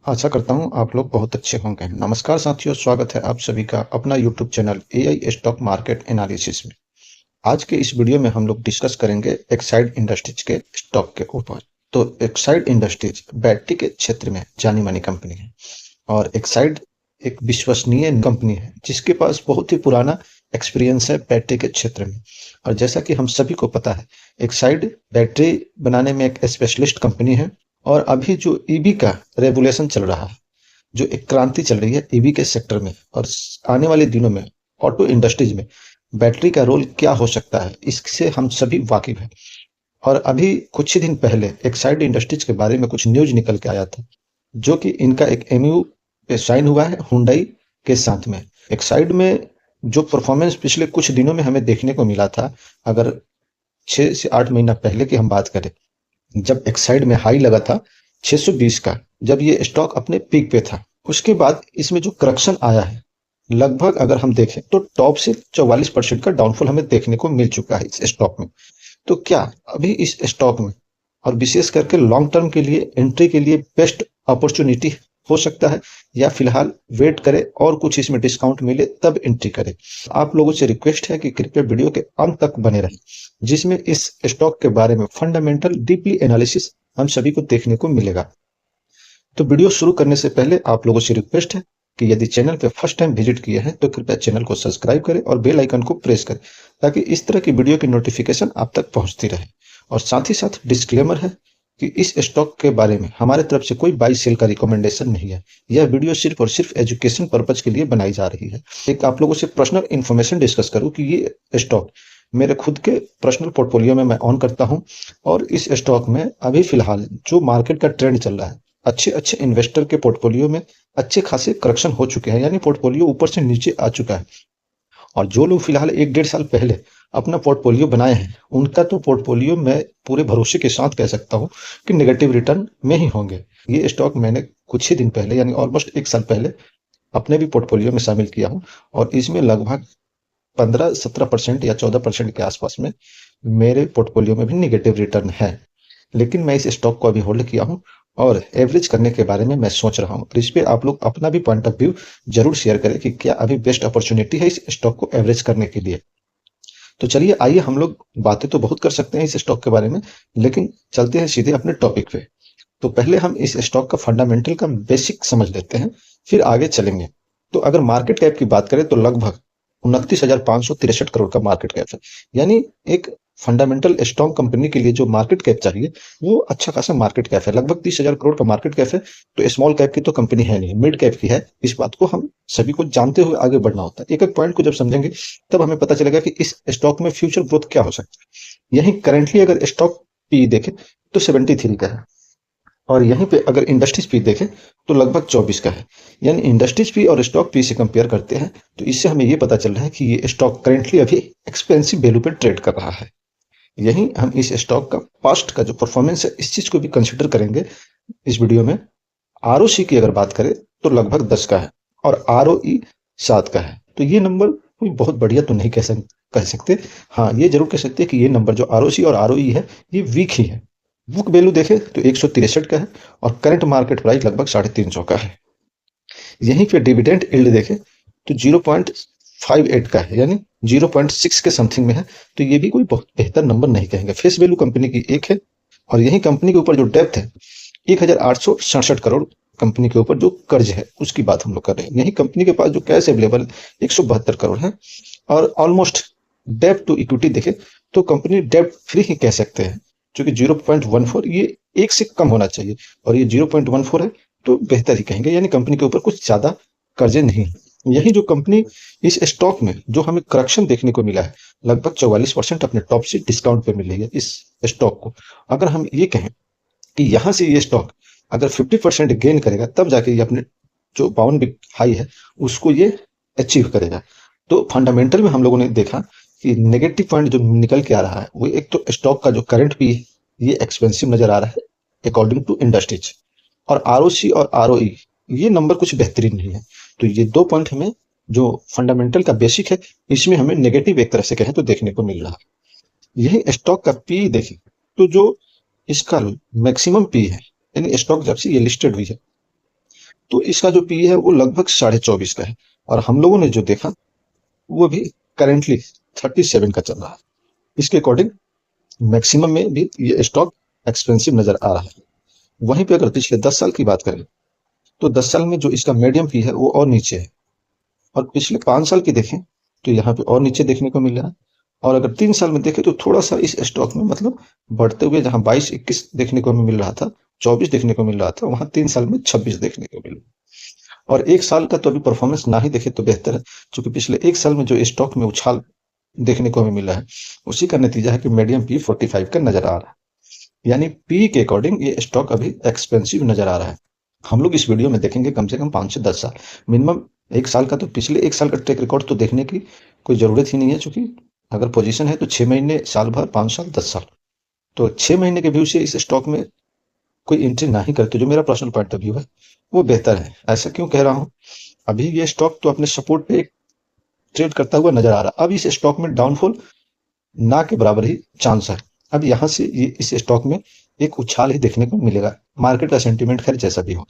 आशा करता हूँ आप लोग बहुत अच्छे होंगे। नमस्कार साथियों, स्वागत है आप सभी का अपना YouTube channel AI stock market analysis में। आज के इस वीडियो में हम लोग डिस्कस करेंगे एक्साइड इंडस्ट्रीज के स्टॉक के ऊपर। तो एक्साइड इंडस्ट्रीज बैटरी के क्षेत्र में जानी मानी कंपनी है और एक्साइड एक विश्वसनीय कंपनी है जिसके पास बहुत ही पुराना एक्सपीरियंस है बैटरी के क्षेत्र में। और जैसा कि हम सभी को पता है, एक्साइड बैटरी बनाने में एक स्पेशलिस्ट कंपनी है। और अभी जो ईवी का रेगुलेशन चल रहा है, जो एक क्रांति चल रही है ईवी के सेक्टर में, और आने वाले दिनों में ऑटो इंडस्ट्रीज में बैटरी का रोल क्या हो सकता है, इससे हम सभी वाकिफ हैं। और अभी कुछ ही दिन पहले एक्साइड इंडस्ट्रीज के बारे में कुछ न्यूज निकल के आया था, जो कि इनका एक एमयू पे साइन हुआ है हुंडई के साथ में। एक्साइड में जो परफॉर्मेंस पिछले कुछ दिनों में हमें देखने को मिला था, अगर 6 से 8 महीना पहले की हम बात करें, जब एक्साइड में हाई लगा था 620 का, जब ये स्टॉक अपने पीक पे था, उसके बाद इसमें जो करक्शन आया है, लगभग अगर हम देखें तो टॉप से 44% का डाउनफॉल हमें देखने को मिल चुका है इस स्टॉक में। तो क्या अभी इस स्टॉक में, और विशेष करके लॉन्ग टर्म के लिए एंट्री के लिए बेस्ट अपॉर्चुनिटी हो सकता है, या फिलहाल वेट करें और कुछ इसमें डिस्काउंट मिले तब एंट्री करें? आप लोगों से रिक्वेस्ट है कि कृपया वीडियो के अंत तक बने रहें, जिसमें इस स्टॉक के बारे में फंडामेंटल डीपली एनालिसिस हम सभी को देखने को मिलेगा। तो वीडियो शुरू करने से पहले आप लोगों से रिक्वेस्ट है कि यदि चैनल पे फर्स्ट टाइम विजिट किए हैं तो कृपया चैनल को सब्सक्राइब करें और बेल आइकन को प्रेस करें, ताकि इस तरह की वीडियो की नोटिफिकेशन आप तक पहुंचती रहे। और साथ ही साथ डिस्क्लेमर है कि इस स्टॉक के बारे में हमारे तरफ से कोई बाई सेल का रिकमेंडेशन नहीं है। यह वीडियो सिर्फ और सिर्फ एजुकेशन पर्पज के लिए बनाई जा रही है। एक आप लोगों से पर्सनल इन्फॉर्मेशन डिस्कस करूं कि ये स्टॉक मेरे खुद के पर्सनल पोर्टफोलियो में मैं ऑन करता हूं, और इस स्टॉक में अभी फिलहाल जो मार्केट का ट्रेंड चल रहा है, अच्छे अच्छे इन्वेस्टर के पोर्टफोलियो में अच्छे खासे करेक्शन हो चुके हैं, यानी पोर्टफोलियो ऊपर से नीचे आ चुका है। और जो लोग फिलहाल 1 डेढ़ साल पहले अपना पोर्टफोलियो बनाए हैं, उनका तो पोर्टफोलियो मैं पूरे भरोसे के साथ कह सकता हूं कि नेगेटिव रिटर्न में ही होंगे। ये स्टॉक मैंने कुछ ही दिन पहले, यानी ऑलमोस्ट 1 साल पहले, अपने भी पोर्टफोलियो में शामिल किया हूं, और इसमें लगभग 15-17% या 14% के आसपास में मेरे पोर्टफोलियो में भी निगेटिव रिटर्न है। लेकिन मैं इस स्टॉक को अभी होल्ड किया हूं और एवरेज करने के बारे में मैं सोच रहा हूं। इस पे आप लोग अपना भी पॉइंट ऑफ व्यू जरूर शेयर करें कि क्या अभी बेस्ट अपॉर्चुनिटी है इस स्टॉक को एवरेज करने के लिए। तो चलिए, आइए हम लोग बातें तो बहुत कर सकते हैं इस स्टॉक के बारे में, लेकिन चलते हैं सीधे अपने टॉपिक पे। तो पहले हम इस स्टॉक का फंडामेंटल का बेसिक समझ लेते हैं, फिर आगे चलेंगे। तो अगर मार्केट कैप की बात करें तो लगभग 29,563 करोड़ का मार्केट कैप है। यानी एक फंडामेंटल स्ट्रॉन्ग कंपनी के लिए जो मार्केट कैप चाहिए, वो अच्छा खासा मार्केट कैप है। लगभग 30,000 करोड़ का मार्केट कैप है। तो स्मॉल कैप की तो कंपनी है नहीं, मिड कैप की है। इस बात को हम सभी को जानते हुए आगे बढ़ना होता है। एक एक पॉइंट को जब समझेंगे तब हमें पता चलेगा कि इस स्टॉक में फ्यूचर ग्रोथ क्या हो सकता है। यही करेंटली अगर स्टॉक पी देखें तो 73 का है, और यहीं पे अगर इंडस्ट्रीज पी देखें तो लगभग 24 का है। यानी इंडस्ट्रीज पी और स्टॉक पी से कंपेयर करते हैं तो इससे हमें ये पता चल रहा है कि ये स्टॉक करेंटली अभी एक्सपेंसिव वैल्यू पे ट्रेड कर रहा है। यही हम इस स्टॉक का पास्ट का जो परफॉर्मेंस है, इस चीज को भी कंसिडर करेंगे इस वीडियो में। आरओसी की अगर बात करें तो लगभग 10 का है, और आरओई 7 का है। तो ये नंबर कोई बहुत बढ़िया तो नहीं कह सकते। हाँ, ये जरूर कह सकते हैं कि ये नंबर जो आरओसी और आरओई है, ये वीक ही है। बुक वैल्यू देखें तो 163 का है, और करंट मार्केट प्राइस लगभग 350 का है। यहीं पे डिविडेंड यील्ड देखें तो 0.58 का है, यानी 0.6 के समथिंग में है। तो ये भी कोई बहुत बेहतर नंबर नहीं कहेंगे। फेस वैल्यू कंपनी की 1 है, और यही कंपनी के ऊपर जो डेप्थ है 1,867 करोड़ कंपनी के ऊपर जो कर्ज है उसकी बात हम लोग कर रहे हैं। यही कंपनी के पास जो कैश अवेलेबल 172 करोड़ है, और ऑलमोस्ट डेप्ट टू इक्विटी देखे तो कंपनी डेप्ट फ्री ही कह सकते हैं, क्योंकि 0.14, ये 1 से कम होना चाहिए, और ये 0.14 है तो बेहतर ही कहेंगे। यानी कंपनी के ऊपर कुछ ज्यादा कर्जे नहीं। यही जो कंपनी इस स्टॉक में जो हमें करेक्शन देखने को मिला है, लगभग 44% अपने टॉप से डिस्काउंट पे मिली है इस स्टॉक को। अगर हम ये कहें कि यहां से ये स्टॉक अगर 50% गेन करेगा, तब जाके ये अपने जो बाउंड हाई है उसको ये अचीव करेगा। तो फंडामेंटल में हम लोगों ने देखा कि नेगेटिव पॉइंट जो निकल के आ रहा है, वो एक तो स्टॉक का जो करंट भी है ये एक्सपेंसिव नजर आ रहा है अकॉर्डिंग टू इंडस्ट्रीज, और आरओसी और आरओई ये नंबर कुछ बेहतरीन नहीं है। तो ये दो पॉइंट हमें जो फंडामेंटल का बेसिक है, इसमें हमें नेगेटिव एक तरह से कहें तो देखने को मिल रहा है। यही स्टॉक का पी देखें तो जो इसका मैक्सिमम पी है, यानी स्टॉक जब से ये लिस्टेड हुई है तो इसका जो पी है वो लगभग 24.5 का है, और हम लोगों ने जो देखा वो भी करेंटली 37 का चल रहा है। इसके अकॉर्डिंग मैक्सिमम में भी ये स्टॉक एक्सपेंसिव नजर आ रहा है। वहीं पे अगर पिछले 10 साल की बात करें तो 10 साल में जो इसका मीडियम पी है वो और नीचे है, और पिछले 5 साल की देखें तो यहाँ पे और नीचे देखने को मिल रहा है। और अगर 3 साल में देखें तो थोड़ा सा इस स्टॉक में मतलब बढ़ते हुए, जहां 22-21 देखने को मिल रहा था, 24 देखने को मिल रहा था, वहां 3 साल में 26 देखने को मिल रहा है। और एक साल का तो अभी परफॉर्मेंस ना ही देखे तो बेहतर है, क्योंकि पिछले एक साल में जो स्टॉक में उछाल देखने को हमें मिला है उसी का नतीजा है कि मीडियम पी 45 का नजर आ रहा है। यानी पी के अकॉर्डिंग ये स्टॉक अभी एक्सपेंसिव नजर आ रहा है। हम लोग इस वीडियो में देखेंगे कम से कम 5 से 10 साल, मिनिमम एक साल का, तो पिछले एक साल का ट्रैक रिकॉर्ड तो देखने की कोई जरूरत ही नहीं है, क्योंकि अगर पोजीशन है तो 6 महीने, साल भर, 5 साल, 10 साल। तो 6 महीने के व्यू से इस स्टॉक में कोई एंट्री ना ही करते, जो मेरा पर्सनल पॉइंट ऑफ व्यू है वो बेहतर है। ऐसा क्यों कह रहा हूँ, अभी ये स्टॉक तो अपने सपोर्ट पे ट्रेड करता हुआ नजर आ रहा है। अब इस स्टॉक में डाउनफॉल ना के बराबर ही चांस है। अब यहाँ से ये इस स्टॉक में एक उछाल ही देखने को मिलेगा। मार्केट का सेंटीमेंट खैर जैसा भी हो,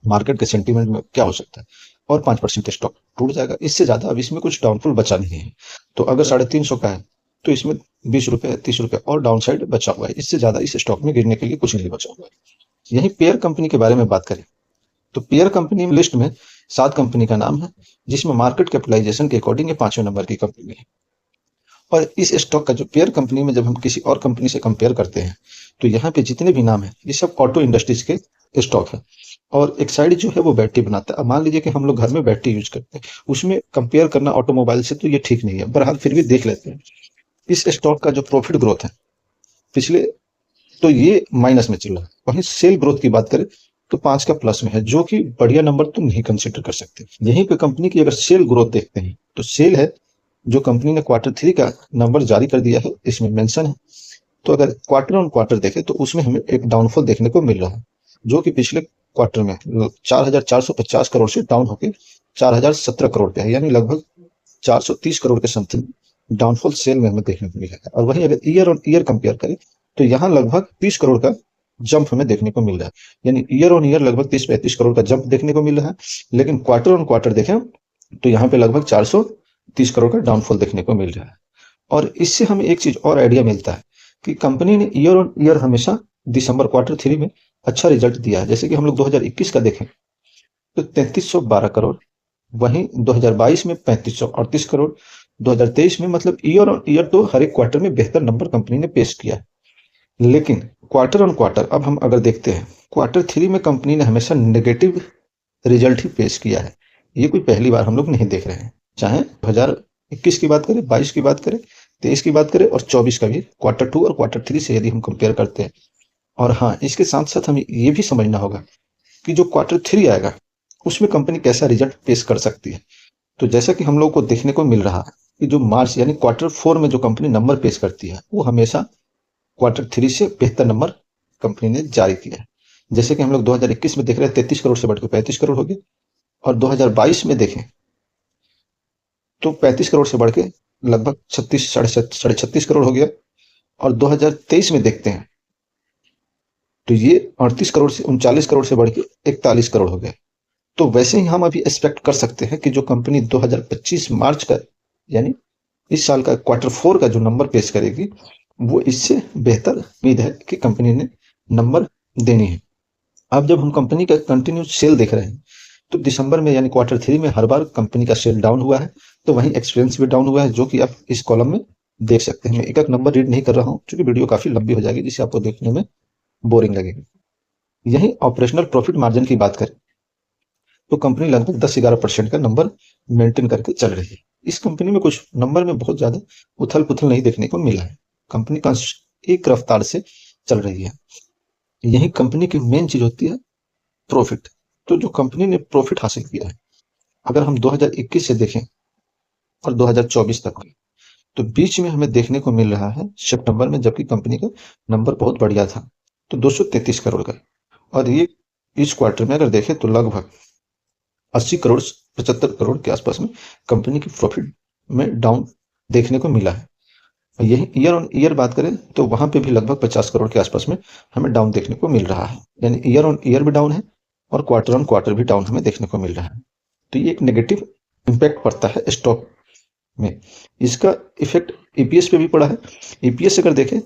मार्केट के सेंटीमेंट में क्या हो सकता है, और 5% स्टॉक टूट जाएगा, इससे ज्यादा अब इसमें कुछ डाउनफॉल बचा नहीं है। तो अगर 350 का है तो इसमें 20 रुपए 30 रुपए और डाउन साइड बचा हुआ है, इससे ज्यादा इस स्टॉक में गिरने के लिए कुछ नहीं बचा हुआ है। यही पेयर कंपनी के बारे में बात करें तो पेयर कंपनी लिस्ट में 7 कंपनी का नाम है, जिसमें मार्केट कैपिटलाइजेशन के अकॉर्डिंग ये 5वें नंबर की कंपनी है। और इस स्टॉक का जो पेयर कंपनी में जब हम किसी और कंपनी से कंपेयर करते हैं तो यहाँ पे जितने भी नाम है ये सब ऑटो इंडस्ट्रीज के स्टॉक है। और एक साइड जो है वो बैटरी बनाता है। अब मान लीजिए कि हम लोग घर में बैटरी यूज करते हैं, उसमें कंपेयर करना ऑटोमोबाइल से तो ये ठीक नहीं है, बहरहाल फिर भी देख लेते हैं। इस स्टॉक का जो प्रॉफिट ग्रोथ है पिछले, तो ये माइनस में चल रहा है। वहीं सेल ग्रोथ की बात करें तो 5 का प्लस में है, जो कि बढ़िया नंबर तो नहीं कंसिडर कर सकते। यहीं पे कंपनी की अगर सेल ग्रोथ देखते हैं तो सेल है जो कंपनी ने Q3 का नंबर जारी कर दिया है, इसमें मेंशन है। तो अगर क्वार्टर ऑन क्वार्टर देखें तो उसमें हमें एक डाउनफॉल देखने को मिल रहा है, जो कि पिछले क्वार्टर में 4,450 करोड़ से डाउन होकर 4,017 करोड़ पे है, यानी लगभग 430 करोड़ के समथिंग डाउनफॉल सेल में हमें देखने को मिला है। और वहीं अगर ईयर ऑन ईयर कंपेयर करें तो यहाँ लगभग 30 करोड़ का जंप हमें देखने को मिल रहा है, यानी ईयर ऑन ईयर लगभग 30-35 करोड़ का जंप देखने को मिल रहा है। लेकिन क्वार्टर ऑन क्वार्टर देखें तो यहाँ पे लगभग 430 करोड़ का डाउनफॉल देखने को मिल रहा है। और इससे हमें एक चीज और आइडिया मिलता है कि कंपनी ने ईयर ऑन ईयर हमेशा दिसंबर Q3 में अच्छा रिजल्ट दिया है। जैसे कि हम लोग 2021 का देखें तो 3312 करोड़, वहीं 2022 में 3538 करोड़, 2023 में, मतलब ईयर ऑन ईयर तो हर एक क्वार्टर में बेहतर नंबर कंपनी ने पेश किया है। लेकिन क्वार्टर ऑन क्वार्टर अब हम अगर देखते हैं, Q3 में कंपनी ने हमेशा नेगेटिव रिजल्ट ही पेश किया है। ये कोई पहली बार हम लोग नहीं देख रहे हैं। चाहे 2021 की बात करें, 22 की बात करें, 23 की बात करें और 24 का भी Q2 और Q3 से यदि हम कंपेयर करते हैं। और हाँ, इसके साथ साथ हमें ये भी समझना होगा कि जो Q3 आएगा उसमें कंपनी कैसा रिजल्ट पेश कर सकती है। तो जैसा कि हम लोग को देखने को मिल रहा है कि जो मार्च यानी Q4 में जो कंपनी नंबर पेश करती है वो हमेशा Q3 से बेहतर नंबर कंपनी ने जारी किया है। जैसे कि हम लोग 2021 में देख रहे हैं 33 करोड़ से बढ़कर 35 करोड़ हो गए, और 2022 में देखें तो 35 करोड़ से बढ़ के लगभग 36 साढ़े 36 करोड़ हो गया। और 2023 में देखते हैं तो ये 38 करोड़ से 39 करोड़ से बढ़ के 41 करोड़ हो गए। तो वैसे ही हम अभी एक्सपेक्ट कर सकते हैं कि जो कंपनी 2025 मार्च का, यानी इस साल का Q4 का जो नंबर पेश करेगी वो इससे बेहतर उम्मीद है कि कंपनी ने नंबर देनी है। अब जब हम कंपनी का कंटिन्यू सेल देख रहे हैं तो दिसंबर में यानी Q3 में हर बार कंपनी का सेल डाउन हुआ है, तो वहीं एक्सपेंस भी डाउन हुआ है, जो कि आप इस कॉलम में देख सकते हैं। मैं एक एक नंबर रीड नहीं कर रहा हूं क्योंकि वीडियो काफी लंबी हो जाएगी, जिसे आपको देखने में बोरिंग लगेगी। यही ऑपरेशनल प्रॉफिट मार्जिन की बात करें तो कंपनी लगभग 10-11% का नंबर मेंटेन करके चल रही है। इस कंपनी में कुछ नंबर में बहुत ज्यादा उथल पुथल नहीं देखने को मिला है। कंपनी का एक रफ्तार से चल रही है। यही कंपनी की मेन चीज होती है प्रॉफिट। तो जो कंपनी ने प्रॉफिट हासिल किया है, अगर हम 2021 से देखें और 2024 तक, तो बीच में हमें देखने को मिल रहा है सितंबर में, जबकि कंपनी का नंबर बहुत बढ़िया था, तो 233 करोड़ का। और ये इस क्वार्टर में अगर देखें तो लगभग 80 करोड़ 75 करोड़ के आसपास में कंपनी की प्रॉफिट में डाउन देखने को मिला है। यही ईयर ऑन ईयर बात करें तो वहां पे भी लगभग 50 करोड़ के आसपास में हमें डाउन देखने को मिल रहा है, यानी ईयर ऑन ईयर भी डाउन है और क्वार्टर ऑन क्वार्टर भी डाउन हमें देखने को मिल रहा है। तो ये एक नेगेटिव इम्पैक्ट पड़ता है स्टॉक में। इसका इफेक्ट ईपीएस पे भी पड़ा है। ईपीएस अगर देखें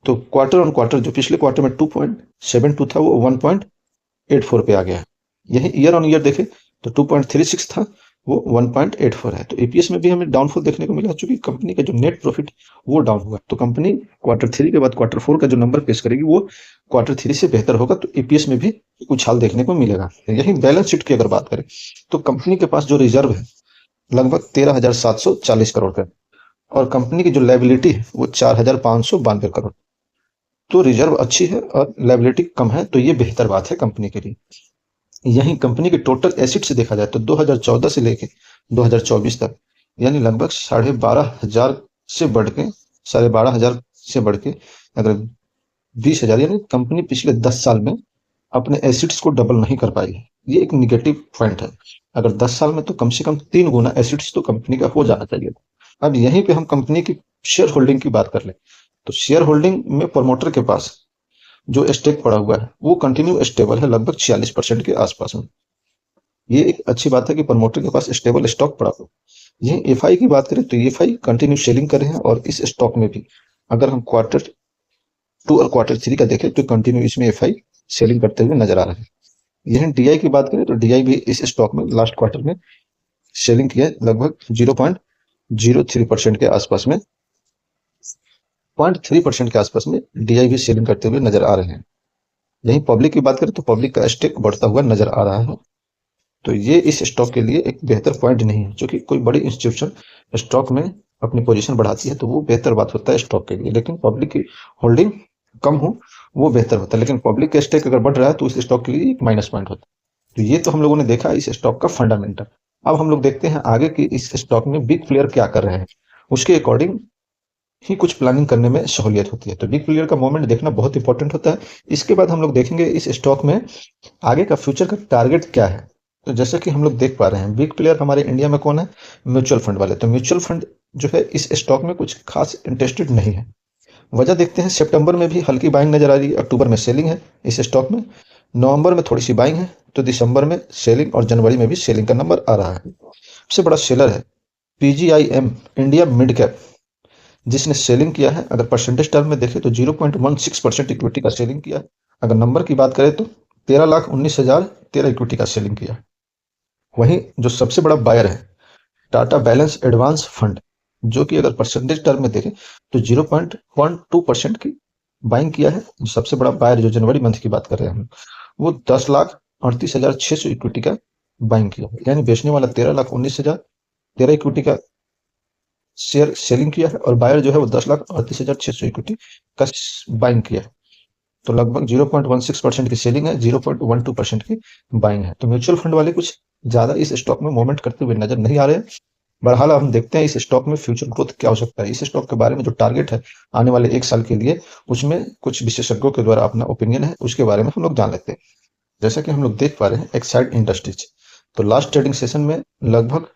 तो क्वार्टर ऑन क्वार्टर जो पिछले क्वार्टर में 2.72 था वो 1.84 पे आ गया है। यही ईयर ऑन ईयर देखें तो 2.36 था वो 1.84 है। तो ईपीएस में भी हमें डाउनफॉल देखने को मिला, चूंकि कंपनी का जो नेट प्रॉफिट वो डाउन हुआ। तो कंपनी क्वार्टर 3 के बाद क्वार्टर 4 का जो नंबर पेश करेगी वो क्वार्टर 3 से बेहतर होगा, तो ईपीएस में भी उछाल देखने को मिलेगा। यही बैलेंस शीट की अगर बात करें तो कंपनी के पास जो रिजर्व है लगभग 13,740 करोड़ का, और कंपनी की जो लायबिलिटी है वो 4,592 करोड़। तो रिजर्व अच्छी है और लायबिलिटी कम है, तो ये बेहतर बात है कंपनी के लिए। यही कंपनी के टोटल एसिड से देखा जाए तो 2014 से लेके 2024 तक यानी लगभग 12,500 से बढ़ के 12,500 से बढ़ के अगर 20,000, यानी कंपनी पिछले 10 साल में अपने एसिड्स को डबल नहीं कर पाई है। ये एक निगेटिव पॉइंट है। अगर 10 साल में तो कम से कम 3 गुना एसिड्स तो कंपनी का हो जाना चाहिए था। अब यहीं पे हम कंपनी की शेयर होल्डिंग की बात कर लें तो शेयर होल्डिंग में प्रमोटर के पास जो स्टेक पड़ा हुआ है वो कंटिन्यू स्टेबल है, लगभग 46% के आसपास में। ये एक अच्छी बात है कि प्रमोटर के पास स्टेबल स्टॉक पड़ा हो। यही एफआई की बात करें तो एफआई कंटिन्यू सेलिंग कर रहे हैं, और इस स्टॉक में भी अगर हम क्वार्टर 2 और क्वार्टर 3 का देखें तो कंटिन्यू इसमें एफआई सेलिंग करते हुए नजर आ रहे हैं। यही डीआई की बात करें तो डीआई भी इस स्टॉक में लास्ट क्वार्टर में सेलिंग की है, लगभग 0.03% के आसपास में 0.3% के आसपास में डीआई भी सेलिंग करते हुए नजर आ रहे हैं। यही पब्लिक की बात करें तो पब्लिक का स्टेक बढ़ता हुआ नजर आ रहा है। तो ये इस स्टॉक के लिए एक बेहतर पॉइंट नहीं है, क्योंकि कोई बड़ी इंस्टीट्यूशन स्टॉक में अपनी पोजीशन बढ़ाती है तो वो बेहतर बात होता है स्टॉक के लिए, लेकिन पब्लिक की होल्डिंग कम हो वो बेहतर होता है। लेकिन पब्लिक का स्टेक अगर बढ़ रहा है तो उस स्टॉक के लिए एक माइनस पॉइंट होता है। तो ये तो हम लोगों ने देखा इस स्टॉक का फंडामेंटल। अब हम लोग देखते हैं आगे की इस स्टॉक में बिग प्लेयर क्या कर रहे हैं, उसके अकॉर्डिंग ही कुछ प्लानिंग करने में सहूलियत होती है। तो बिग प्लेयर का मूवमेंट देखना बहुत इंपॉर्टेंट होता है। इसके बाद हम लोग देखेंगे इस स्टॉक में आगे का फ्यूचर का टारगेट क्या है। तो जैसा कि हम लोग देख पा रहे हैं बिग प्लेयर हमारे इंडिया में कौन है, म्यूचुअल फंड वाले। तो म्यूचुअल फंड जो है इस स्टॉक में कुछ खास इंटरेस्टेड नहीं है। वजह देखते हैं, सितंबर में भी हल्की बाइंग नजर आ रही है, अक्टूबर में सेलिंग है इस स्टॉक में, नवंबर में थोड़ी सी बाइंग है, तो दिसंबर में सेलिंग और जनवरी में भी सेलिंग का नंबर आ रहा है। सबसे बड़ा सेलर है पीजीआईएम इंडिया मिड कैप, जिसने सेलिंग किया है। अगर परसेंटेज टर्म में देखें तो 0.16% इक्विटी का सेलिंग किया है। अगर नंबर की बात करें तो 13,19,013 इक्विटी का सेलिंग किया। वहीं जो सबसे बड़ा बायर है टाटा बैलेंस एडवांस फंड, जो कि अगर परसेंटेज टर्म में देखें तो 0.12% की बाइंग किया है। जो सबसे बड़ा बायर जो जनवरी मंथ की बात कर रहे हैं हम, वो 10,38,600 इक्विटी का बाइंग किया है। यानी बेचने वाला 13,19,013 इक्विटी का शेयर सेलिंग किया है, और बायर जो है वो 10,38,600 इक्विटी का बाइंग किया है। तो लगभग 0.16% की सेलिंग है, 0.12% की बाइंग है। तो म्यूचुअल फंड वाले कुछ ज्यादा इस स्टॉक में मूवमेंट करते हुए नजर नहीं आ रहे हैं। बहरहाल हम देखते हैं इस स्टॉक में फ्यूचर ग्रोथ क्या हो सकता है। इस स्टॉक के बारे में जो टारगेट है आने वाले 1 साल के लिए, उसमें कुछ विशेषज्ञों के द्वारा अपना ओपिनियन है, उसके बारे में हम लोग जान लेते हैं। जैसा कि हम लोग देख पा रहे हैं एक्साइड इंडस्ट्रीज, तो लास्ट ट्रेडिंग सेशन में लगभग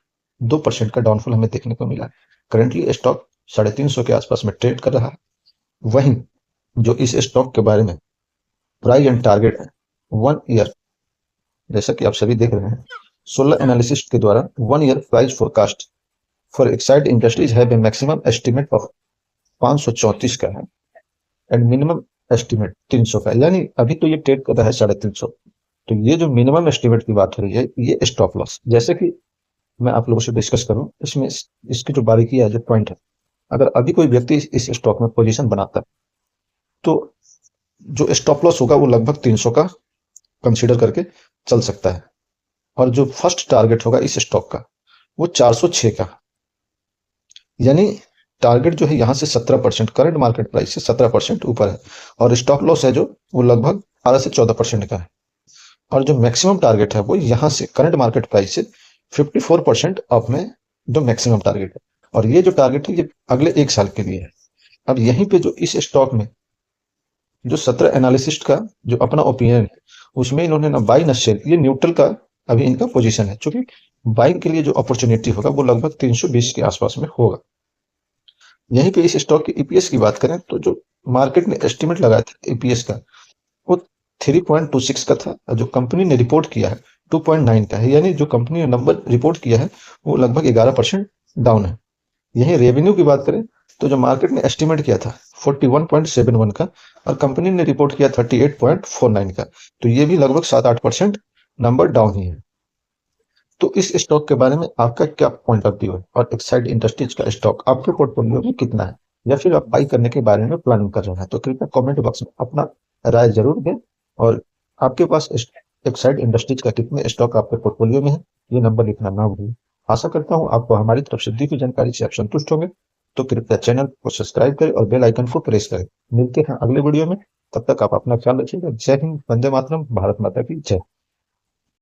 2% का डाउनफॉल हमें देखने को मिला। करंटली स्टॉक 350 के आसपास में ट्रेड कर रहा है। वहीं जो इस स्टॉक के बारे में प्राइस एंड टारगेट है 1 ईयर, जैसा कि आप सभी देख रहे हैं, 16 एनालिसिस्ट के द्वारा 1 year price forecast for Exide industries है मैक्सिमम एस्टिमेट ऑफ 534 का है एंड मिनिमम एस्टिमेट 300 का। यानी अभी तो ये ट्रेड कर रहा है 350। तो ये जो मिनिमम एस्टिमेट की बात हो रही है ये स्टॉप लॉस, जैसे कि मैं आप लोगों से डिस्कस करूं, इसमें इसकी जो बारीकी है, जो पॉइंट है, अगर अभी कोई व्यक्ति इस स्टॉक में पोजीशन बनाता है तो जो स्टॉप लॉस होगा वो लगभग 300 का कंसीडर करके चल सकता है, और जो फर्स्ट टारगेट होगा इस स्टॉक का वो 406 का। यानी टारगेट जो है यहाँ से 17%, करंट मार्केट प्राइस से 17% ऊपर है, और स्टॉप लॉस है जो वो लगभग 12 से 14% का है। और जो मैक्सिमम टारगेट है वो यहाँ से करंट मार्केट प्राइस से 54% अप में जो मैक्सिमम टारगेट है, और ये जो टारगेट है ये अगले 1 साल के लिए है। अब यहीं पे जो इस स्टॉक में जो 17 एनालिसिस्ट का जो अपना ओपिनियन है, उसमें इन्होंने ना बाई ना सेल, ये न्यूट्रल का अभी इनका पोजीशन है, क्योंकि बाइंग के लिए जो अपॉर्चुनिटी होगा वो लगभग 320 के आसपास में होगा। यहीं पे इस स्टॉक की ईपीएस की बात करें तो जो मार्केट ने एस्टिमेट लगाया था ईपीएस का वो 3.26 का था और जो कंपनी ने रिपोर्ट किया है 2.9 का है, यानी जो कंपनी ने नंबर रिपोर्ट किया है वो लगभग 11% डाउन है। यही रेवेन्यू की बात करें तो जो मार्केट ने एस्टिमेट किया था 41.71 का और कंपनी ने रिपोर्ट किया 38.49 का, तो ये भी लगभग 7-8% नंबर डाउन ही है। तो इस स्टॉक के बारे में आपका क्या पॉइंट ऑफ व्यू है और एक्साइड इंडस्ट्रीज का स्टॉक आपके पोर्टफोलियो में कितना है, या फिर आप बाई करने के बारे में प्लानिंग कर रहे हैं? तो कृपया कमेंट बॉक्स में अपना राय जरूर दें। और आपके पास एक्साइड इंडस्ट्रीज का कितने स्टॉक आपके पोर्टफोलियो में है, ये नंबर लिखना ना भूलिए। आशा करता हूँ आपको हमारी तरफ से दी हुई जानकारी से आप संतुष्ट होंगे। तो कृपया चैनल को सब्सक्राइब करें और बेल आइकन को प्रेस करें। मिलते हैं अगले वीडियो में, तब तक आप अपना ख्याल रखिएगा। जय हिंद, वंदे मातरम, भारत माता की जय।